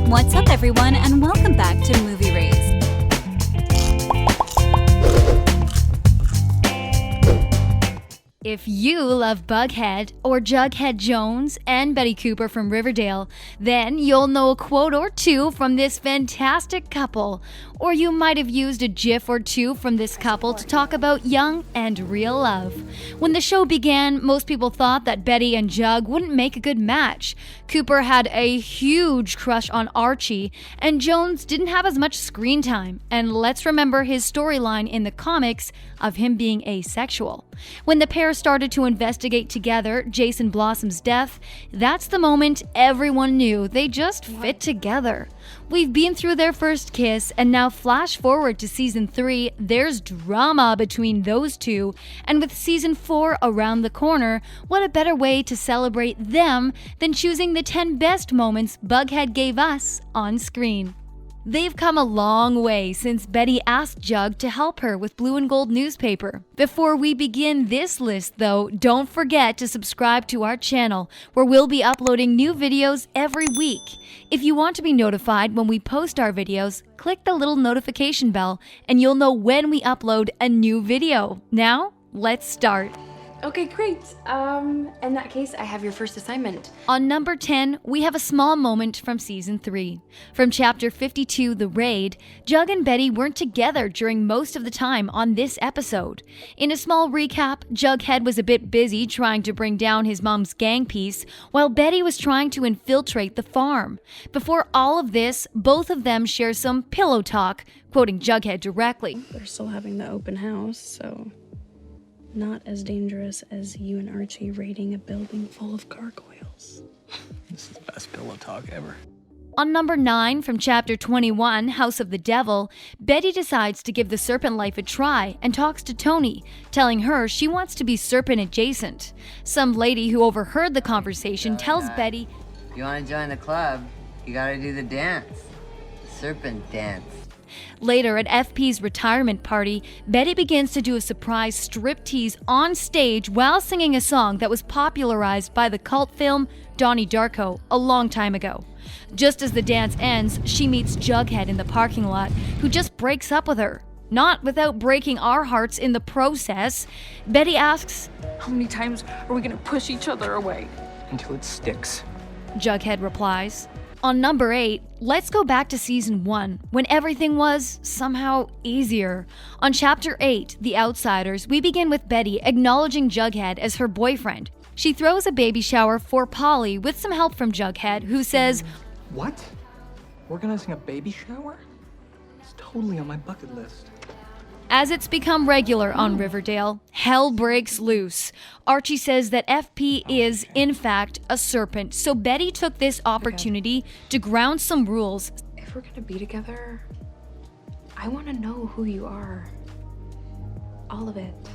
What's up, everyone, and welcome back to Movie Raised. If you love Bughead or Jughead Jones and Betty Cooper from Riverdale, then you'll know a quote or two from this fantastic couple. Or you might have used a gif or two from this couple to talk about young and real love. When the show began, most people thought that Betty and Jug wouldn't make a good match. Cooper had a huge crush on Archie, and Jones didn't have as much screen time. And let's remember his storyline in the comics of him being asexual. When the pair started to investigate together Jason Blossom's death, that's the moment everyone knew they just fit together. We've been through their first kiss, and now flash forward to season 3, there's drama between those two, and with season 4 around the corner, what a better way to celebrate them than choosing the 10 best moments Bughead gave us on screen. They've come a long way since Betty asked Jug to help her with Blue and Gold newspaper. Before we begin this list, though, don't forget to subscribe to our channel, where we'll be uploading new videos every week. If you want to be notified when we post our videos, click the little notification bell and you'll know when we upload a new video. Now, let's start. Okay, great. In that case, I have your first assignment. On number 10, we have a small moment from season 3. From chapter 52, The Raid, Jug and Betty weren't together during most of the time on this episode. In a small recap, Jughead was a bit busy trying to bring down his mom's gang piece, while Betty was trying to infiltrate the farm. Before all of this, both of them share some pillow talk, quoting Jughead directly. They're still having the open house, so not as dangerous as you and Archie raiding a building full of gargoyles. This is the best pillow talk ever. On number 9 from chapter 21, House of the Devil, Betty decides to give the serpent life a try and talks to Toni, telling her she wants to be serpent adjacent. Some lady who overheard the conversation tells Betty, "If you want to join the club, you gotta do the dance. The serpent dance." Later at FP's retirement party, Betty begins to do a surprise striptease on stage while singing a song that was popularized by the cult film Donnie Darko a long time ago. Just as the dance ends, she meets Jughead in the parking lot, who just breaks up with her. Not without breaking our hearts in the process. Betty asks, "How many times are we gonna push each other away?" Until it sticks. Jughead replies. On number 8, let's go back to season 1, when everything was somehow easier. On chapter 8, The Outsiders, we begin with Betty acknowledging Jughead as her boyfriend. She throws a baby shower for Polly with some help from Jughead, who says, What? Organizing a baby shower? It's totally on my bucket list. As it's become regular on Riverdale, hell breaks loose. Archie says that FP is, in fact, a serpent, so Betty took this opportunity to ground some rules. If we're gonna be together, I want to know who you are. All of it.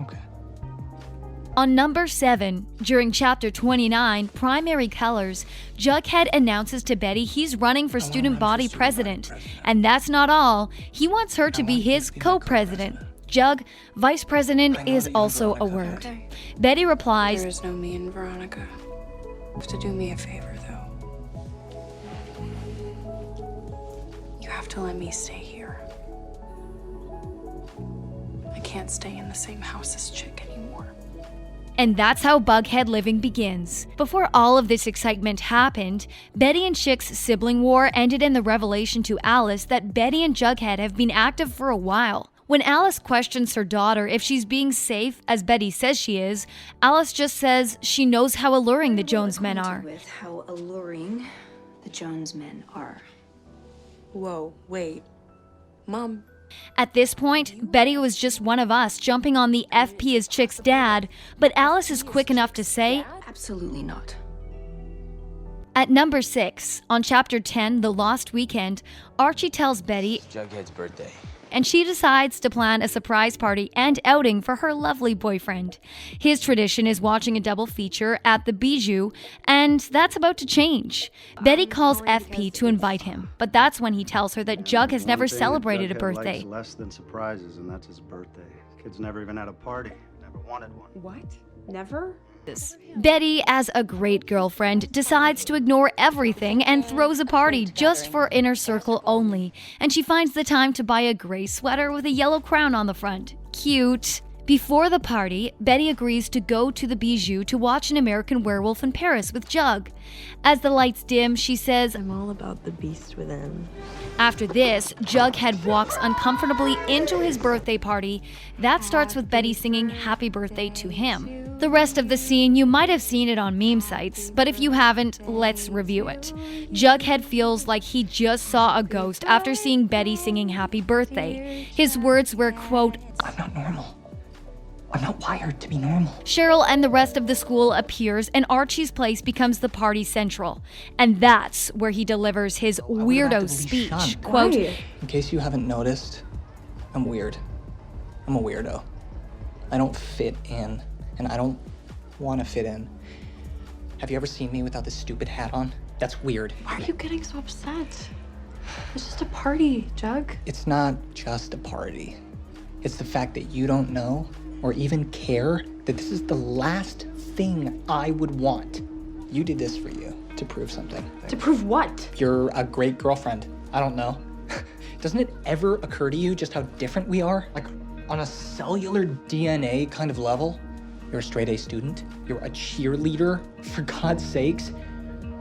Okay. On number 7, during chapter 29, Primary Colors, Jughead announces to Betty he's running for student body president. And that's not all. He wants her to be his co-president. Jug, vice president is also a word. Okay. Betty replies, There is no me and Veronica. You have to do me a favor, though. You have to let me stay here. I can't stay in the same house as Chick anymore. and that's how Bughead living begins. Before all of this excitement happened, Betty and Chick's sibling war ended in the revelation to Alice that Betty and Jughead have been active for a while. When Alice questions her daughter if she's being safe, as Betty says she is, Alice just says she knows how alluring the Jones men are. With how alluring the Jones men are. Whoa, wait. Mom. At this point, Betty was just one of us jumping on the FP as Chick's dad, but Alice is quick enough to say, Absolutely not. At number 6, on chapter 10, The Lost Weekend, Archie tells Betty It's Jughead's birthday. and she decides to plan a surprise party and outing for her lovely boyfriend. His tradition is watching a double feature at the Bijou, and that's about to change. Betty calls FP to invite him, but that's when he tells her that Jug has never celebrated a birthday. Likes less than surprises, and that's his birthday. Kid's never even had a party. Never wanted one. What? Never? Betty, as a great girlfriend, decides to ignore everything and throws a party just for inner circle only, and she finds the time to buy a gray sweater with a yellow crown on the front. Cute. Before the party, Betty agrees to go to the Bijou to watch An American Werewolf in Paris with Jug. As the lights dim, she says, "I'm all about the beast within." After this, Jughead walks uncomfortably into his birthday party. That starts with Betty singing Happy Birthday to him. The rest of the scene, you might have seen it on meme sites, but if you haven't, let's review it. Jughead feels like he just saw a ghost after seeing Betty singing Happy Birthday. His words were, quote, I'm not normal. I'm not wired to be normal. Cheryl and the rest of the school appears, and Archie's place becomes the party central. And that's where he delivers his weirdo speech. Quote, in case you haven't noticed, I'm weird. I'm a weirdo. I don't fit in, and I don't want to fit in. Have you ever seen me without this stupid hat on? That's weird. Why are you getting so upset? It's just a party, Jug. It's not just a party. It's the fact that you don't know or even care that this is the last thing I would want. You did this for you to prove something. To prove what? You're a great girlfriend. I don't know. Doesn't it ever occur to you just how different we are? Like on a cellular DNA kind of level? You're a straight A student. You're a cheerleader, for God's sakes.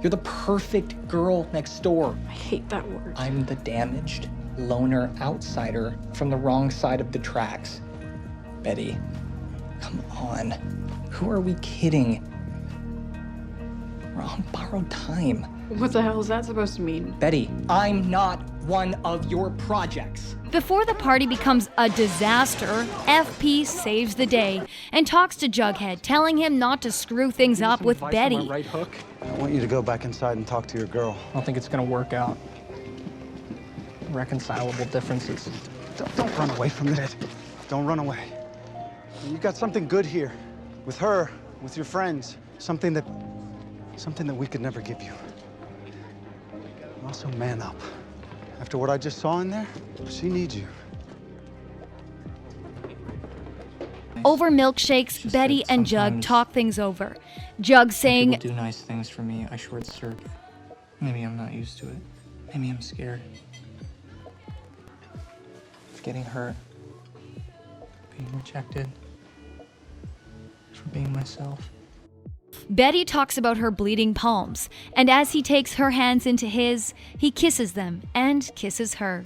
You're the perfect girl next door. I hate that word. I'm the damaged loner outsider from the wrong side of the tracks. Betty, come on. Who are we kidding? We're on borrowed time. What the hell is that supposed to mean? Betty, I'm not one of your projects. Before the party becomes a disaster, FP saves the day and talks to Jughead, telling him not to screw things up with Betty. Right hook? I want you to go back inside and talk to your girl. I don't think it's gonna work out. Reconcilable differences. Don't run away from it. Don't run away. You've got something good here. With her, with your friends. Something that we could never give you. And also, man up. After what I just saw in there, she needs you. Over milkshakes, Betty and Jug talk things over. Jug saying, People do nice things for me, I short circuit. Maybe I'm not used to it. Maybe I'm scared. Of getting hurt. Being rejected. For being myself. Betty talks about her bleeding palms, and as he takes her hands into his, he kisses them and kisses her.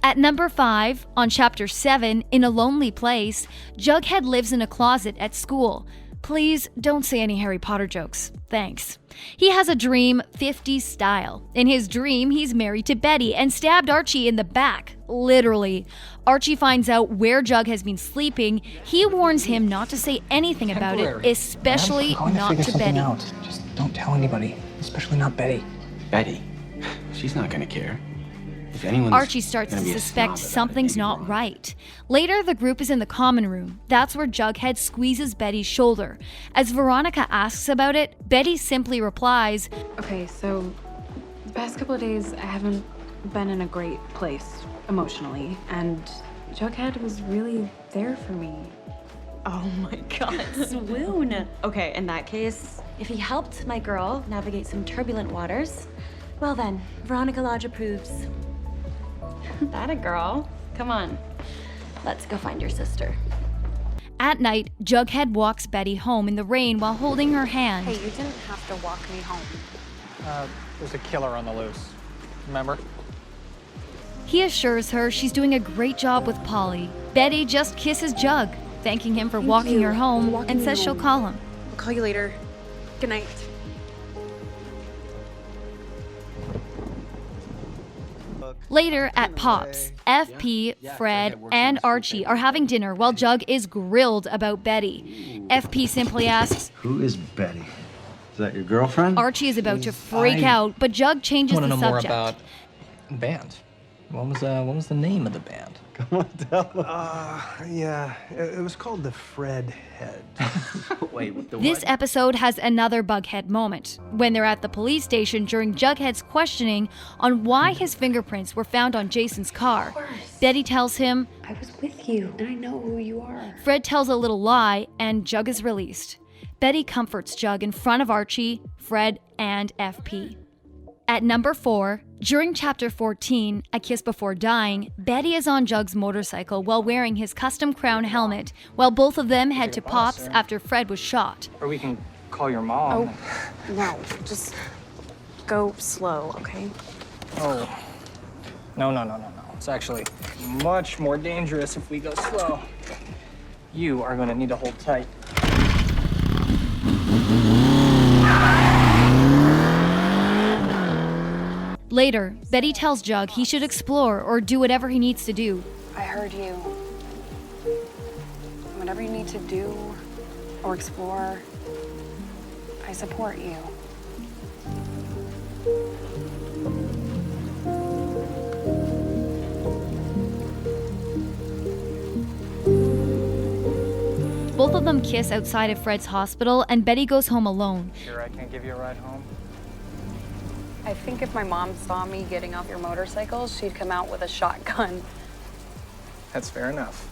At number 5, on chapter 7, In a Lonely Place, Jughead lives in a closet at school. Please don't say any Harry Potter jokes. Thanks. He has a dream 50s style. In his dream, he's married to Betty and stabbed Archie in the back. Literally. Archie finds out where Jug has been sleeping. He warns him not to say anything about it, especially not to Betty. Just don't tell anybody, especially not Betty. Betty? She's not gonna care. Archie starts to suspect something's not right. Later, the group is in the common room. That's where Jughead squeezes Betty's shoulder. As Veronica asks about it, Betty simply replies, Okay, so the past couple of days, I haven't been in a great place emotionally, and Jughead was really there for me. Oh my God, swoon. Okay, in that case, if he helped my girl navigate some turbulent waters, well then, Veronica Lodge approves. That a girl. Come on, let's go find your sister. At night, Jughead walks Betty home in the rain while holding her hand. Hey, you didn't have to walk me home. There's a killer on the loose. Remember? He assures her she's doing a great job with Polly. Betty just kisses Jug, thanking him for walking her home, and says she'll call him. I'll call you later. Good night. Later at Pop's, FP, Fred, and Archie are having dinner while Jug is grilled about Betty. FP simply asks, Who is Betty? Is that your girlfriend? Archie is about to freak out, but Jug changes the subject. I want to know more about the band. What was the name of the band? Come on, tell them. Yeah, it was called the Fred head. Wait, the This episode has another Bughead moment when they're at the police station during Jughead's questioning on why his fingerprints were found on Jason's car. Betty tells him, I was with you, and I know who you are. Fred tells a little lie, and Jug is released. Betty comforts Jug in front of Archie, Fred, and FP. At number 4, during chapter 14, A Kiss Before Dying, Betty is on Jug's motorcycle while wearing his custom crown helmet, while both of them head to Pop's after Fred was shot. Or we can call your mom. Oh, no, just go slow, okay? Oh. No. It's actually much more dangerous if we go slow. You are going to need to hold tight. Later, Betty tells Jug he should explore or do whatever he needs to do. I heard you. Whatever you need to do or explore, I support you. Both of them kiss outside of Fred's hospital, and Betty goes home alone. Sure I can't give you a ride home? I think if my mom saw me getting off your motorcycle, she'd come out with a shotgun. That's fair enough.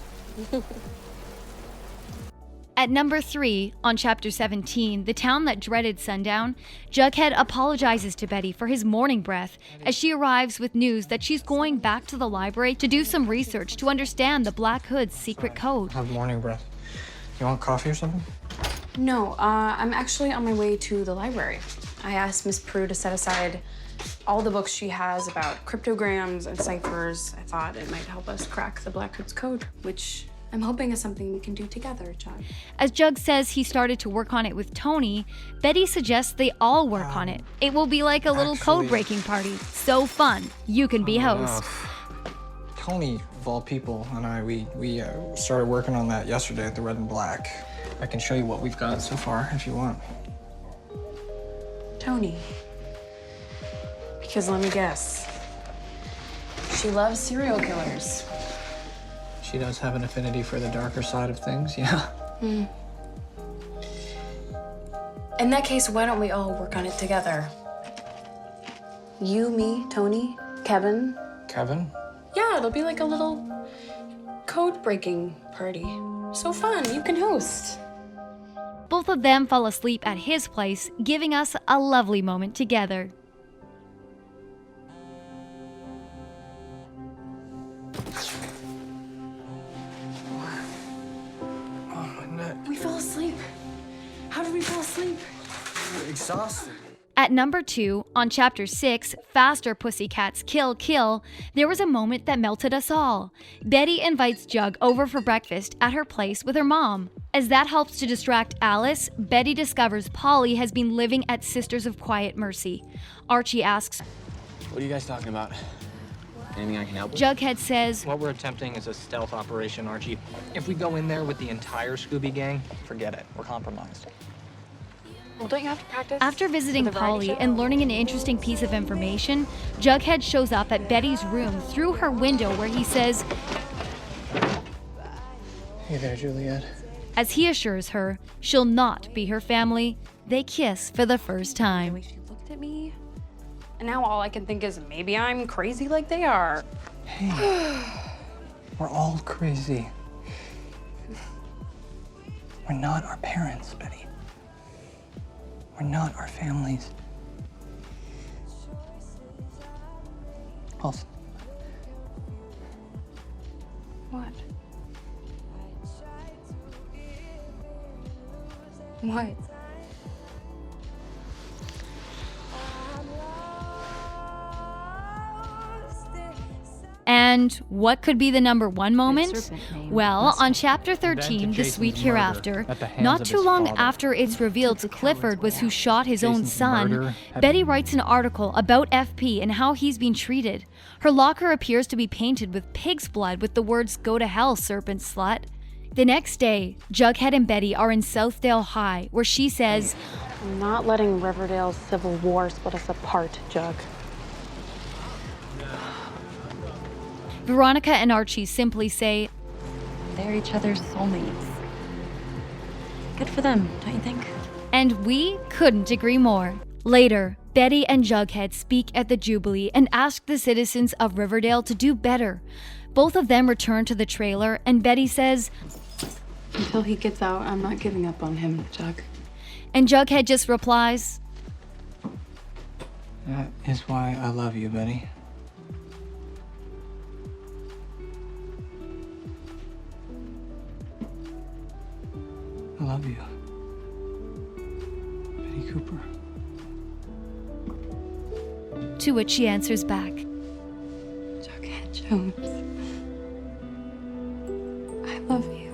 At number 3, on chapter 17, The Town That Dreaded Sundown, Jughead apologizes to Betty for his morning breath as she arrives with news that she's going back to the library to do some research to understand the Black Hood's secret code. I have morning breath. You want coffee or something? No, I'm actually on my way to the library. I asked Miss Prue to set aside all the books she has about cryptograms and ciphers. I thought it might help us crack the Black Hood's code, which I'm hoping is something we can do together, Jug. As Jug says he started to work on it with Toni, Betty suggests they all work on it. It will be like a little code-breaking party. So fun. You can be host. Toni, of all people, and I, we started working on that yesterday at the Red and Black. I can show you what we've got so far if you want. Toni. Because let me guess. She loves serial killers. She does have an affinity for the darker side of things, yeah. In that case, why don't we all work on it together? You, me, Toni, Kevin. Kevin? Yeah, it'll be like a little code-breaking party. So fun, you can host. Both of them fall asleep at his place, giving us a lovely moment together. Oh, my neck. We fell asleep. How did we fall asleep? Exhausted. At number 2, on chapter 6, Faster Pussycats Kill Kill, there was a moment that melted us all. Betty invites Jug over for breakfast at her place with her mom. As that helps to distract Alice, Betty discovers Polly has been living at Sisters of Quiet Mercy. Archie asks, What are you guys talking about? Anything I can help with? Jughead says, What we're attempting is a stealth operation, Archie. If we go in there with the entire Scooby Gang, forget it. We're compromised. Well, don't you have to practice? After visiting for the variety Polly show? and learning an interesting piece of information, Jughead shows up at Betty's room through her window where he says, Hey there, Juliet. as he assures her she'll not be her family. They kiss for the first The time. way she looked at me. And now all I can think is maybe I'm crazy like they are. Hey, we're all crazy. We're not our parents, Betty. We're not our families. Also, What? What? And what could be the number 1 moment? Well, on chapter 13, The Jason's Sweet murder Hereafter, at the hands not of too his long father. after it's revealed Clifford was who shot his own Jason's murder son, had Betty been- writes an article about FP and how he's been treated. Her locker appears to be painted with pig's blood with the words, "Go to hell, serpent slut." The next day, Jughead and Betty are in Southdale High, where she says, I'm not letting Riverdale's civil war split us apart, Jug. Veronica and Archie simply say, they're each other's soulmates. Good for them, don't you think? And we couldn't agree more. Later, Betty and Jughead speak at the Jubilee and ask the citizens of Riverdale to do better. Both of them return to the trailer, and Betty says, until he gets out, I'm not giving up on him, Jug. And Jughead just replies, that is why I love you, Betty. I love you. Betty Cooper. To which she answers back, Jughead Jones. I love you.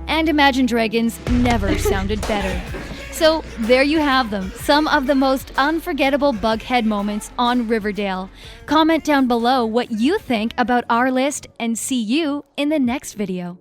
And Imagine Dragons never sounded better. So there you have them, some of the most unforgettable Bughead moments on Riverdale. Comment down below what you think about our list and see you in the next video.